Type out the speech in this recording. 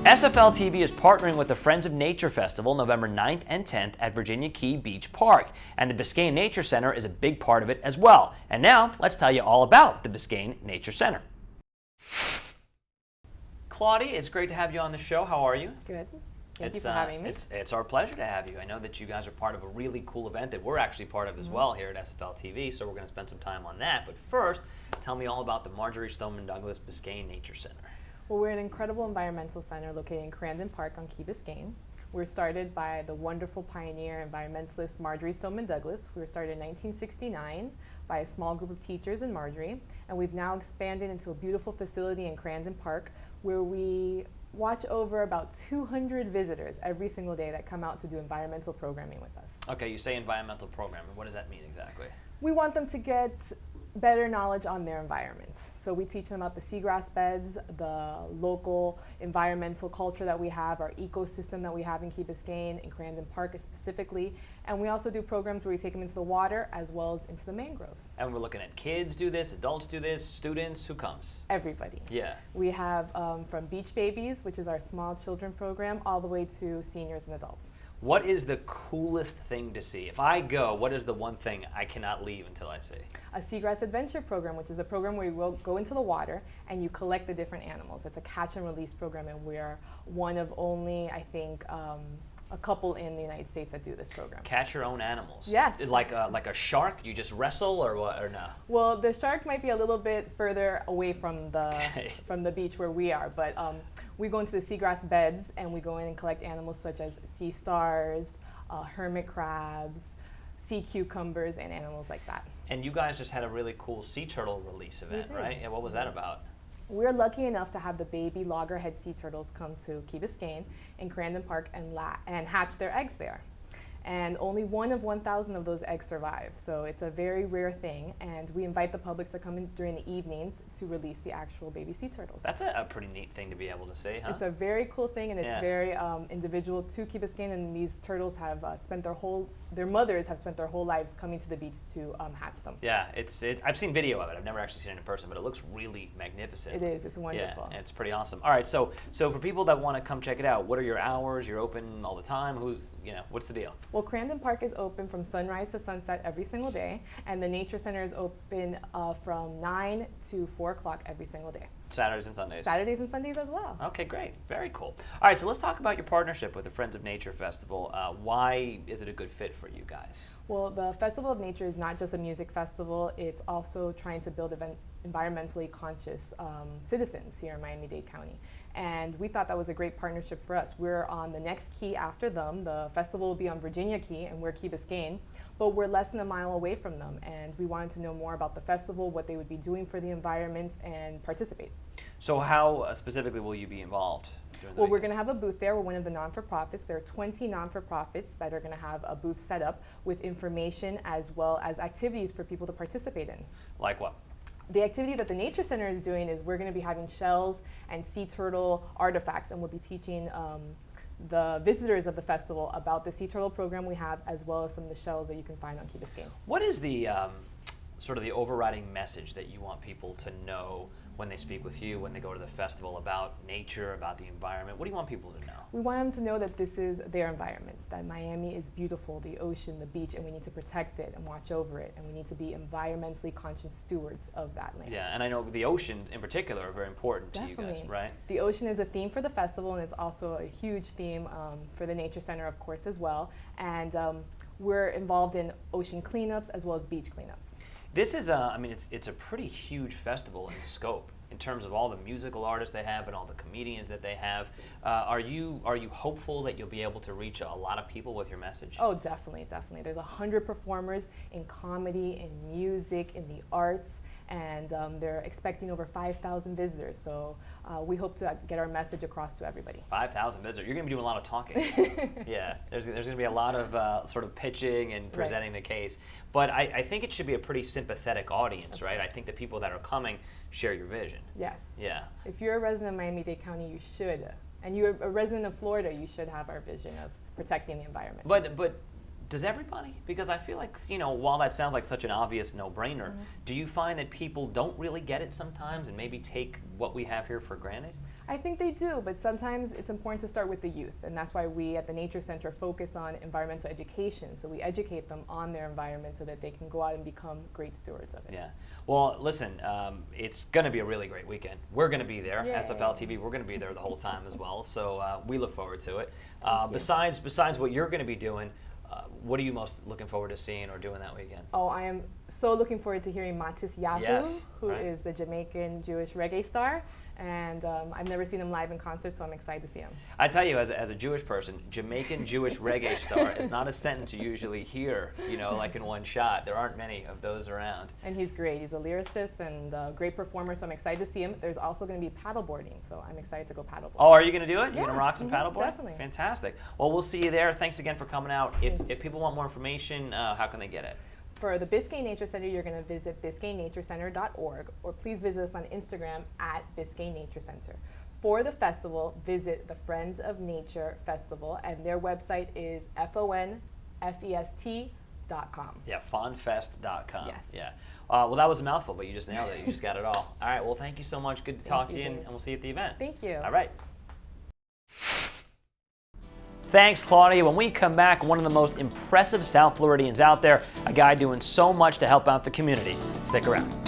SFL TV is partnering with the Friends of Nature Festival November 9th and 10th at Virginia Key Beach Park, and the Biscayne Nature Center is a big part of it as well. And now, let's tell you all about the Biscayne Nature Center. Claudia, it's great to have you on the show. How are you? Good. Thank you for having me. It's our pleasure to have you. I know that you guys are part of a really cool event that we're actually part of as well here at SFL TV, so we're going to spend some time on that. But first, tell me all about the Marjorie Stoneman Douglas Biscayne Nature Center. Well, we're an incredible environmental center located in Crandon Park on Key Biscayne. We were started by the wonderful pioneer environmentalist Marjorie Stoneman Douglas. We were started in 1969 by a small group of teachers in Marjorie, and we've now expanded into a beautiful facility in Crandon Park where we watch over about 200 visitors every single day that come out to do environmental programming with us. Okay, you say environmental programming. What does that mean exactly? We want them to get better knowledge on their environments. So we teach them about the seagrass beds, the local environmental culture that we have, our ecosystem that we have in Key Biscayne, in Crandon Park specifically. And we also do programs where we take them into the water as well as into the mangroves. And we're looking at kids do this, adults do this, students, who comes? Everybody. Yeah. We have from beach babies, which is our small children program, all the way to seniors and adults. What is the coolest thing to see? If I go, what is the one thing I cannot leave until I see? A seagrass adventure program, which is the program where you will go into the water and you collect the different animals. It's a catch and release program, and we're one of only, I think, a couple in the United States that do this program. Catch your own animals? Yes. Like a shark? You just wrestle or what, or no? Well, the shark might be a little bit further away from the beach where we are, but we go into the seagrass beds and we go in and collect animals such as sea stars, hermit crabs, sea cucumbers, and animals like that. And you guys just had a really cool sea turtle release event, right? Yeah, what was that about? We're lucky enough to have the baby loggerhead sea turtles come to Key Biscayne in Crandon Park and hatch their eggs there. And only 1 of 1,000 of those eggs survive. So it's a very rare thing, and we invite the public to come in during the evenings to release the actual baby sea turtles. That's a pretty neat thing to be able to see, huh? It's a very cool thing, and it's very individual to Key Biscayne, and these turtles have their mothers have spent their whole lives coming to the beach to hatch them. Yeah, I've seen video of it. I've never actually seen it in person, but it looks really magnificent. It is. It's wonderful. Yeah, it's pretty awesome. All right, so for people that want to come check it out, what are your hours? You're open all the time? What's the deal? Well, Crandon Park is open from sunrise to sunset every single day, and the Nature Center is open from 9 to 4 o'clock every single day. Saturdays and Sundays? Saturdays and Sundays as well. Okay, great. Very cool. All right, so let's talk about your partnership with the Friends of Nature Festival. Why is it a good fit for you guys? Well, the Festival of Nature is not just a music festival. It's also trying to build environmentally conscious citizens here in Miami-Dade County. And we thought that was a great partnership for us. We're on the next key after them. The festival will be on Virginia Key, and we're Key Biscayne, but we're less than a mile away from them. And we wanted to know more about the festival, what they would be doing for the environment, and participate. So how specifically will you be involved? Well, we're going to have a booth there. We're one of the non-for-profits. There are 20 non-for-profits that are going to have a booth set up with information as well as activities for people to participate in. Like what? The activity that the Nature Center is doing is we're going to be having shells and sea turtle artifacts, and we'll be teaching the visitors of the festival about the sea turtle program we have, as well as some of the shells that you can find on Key Biscayne. What is the sort of the overriding message that you want people to know when they speak with you, when they go to the festival, about nature, about the environment? What do you want people to know? We want them to know that this is their environment, that Miami is beautiful, the ocean, the beach, and we need to protect it and watch over it, and we need to be environmentally conscious stewards of that land. Yeah, and I know the ocean in particular are very important to you guys, right? The ocean is a theme for the festival, and it's also a huge theme for the Nature Center, of course, as well. And we're involved in ocean cleanups as well as beach cleanups. This is it's a pretty huge festival in scope in terms of all the musical artists they have and all the comedians that they have. Are you hopeful that you'll be able to reach a lot of people with your message? Oh, definitely, definitely. There's 100 performers in comedy, in music, in the arts, and they're expecting over 5,000 visitors. So we hope to get our message across to everybody. 5,000 visitors. You're going to be doing a lot of talking. Yeah, there's going to be a lot of sort of pitching and presenting the case. But I think it should be a pretty sympathetic audience, right? I think the people that are coming share your vision. Yes. Yeah. If you're a resident of Miami-Dade County, you should. And you're a resident of Florida, you should have our vision of protecting the environment. But does everybody? Because I feel like, while that sounds like such an obvious no-brainer, do you find that people don't really get it sometimes and maybe take what we have here for granted? I think they do, but sometimes it's important to start with the youth, and that's why we at the Nature Center focus on environmental education. So we educate them on their environment so that they can go out and become great stewards of it. Yeah. Well, listen, it's going to be a really great weekend. We're going to be there, Yay. SFL TV. We're going to be there the whole time as well. So we look forward to it. Thank you. Besides what you're going to be doing, what are you most looking forward to seeing or doing that weekend? Oh, I am so looking forward to hearing Matis Yahu, Yes, who right. is the Jamaican Jewish reggae star. And I've never seen him live in concert, so I'm excited to see him. I tell you, as a Jewish person, Jamaican Jewish reggae star is not a sentence you usually hear, like in one shot. There aren't many of those around. And he's great. He's a lyricist and a great performer, so I'm excited to see him. There's also going to be paddleboarding, so I'm excited to go paddleboarding. Oh, are you going to do it? Yeah. You're going to rock some paddleboard? Definitely. Fantastic. Well, we'll see you there. Thanks again for coming out. If people want more information, how can they get it? For the Biscayne Nature Center, you're going to visit biscaynaturecenter.org, or please visit us on Instagram at Biscayne Nature Center. For the festival, visit the Friends of Nature Festival, and their website is fonfest.com. Yeah, fonfest.com. Yes. Yeah. Well, that was a mouthful, but you just nailed it. You just got it all. All right. Well, thank you so much. Good to talk to you, and we'll see you at the event. Thank you. All right. Thanks, Claudia. When we come back, one of the most impressive South Floridians out there, a guy doing so much to help out the community. Stick around.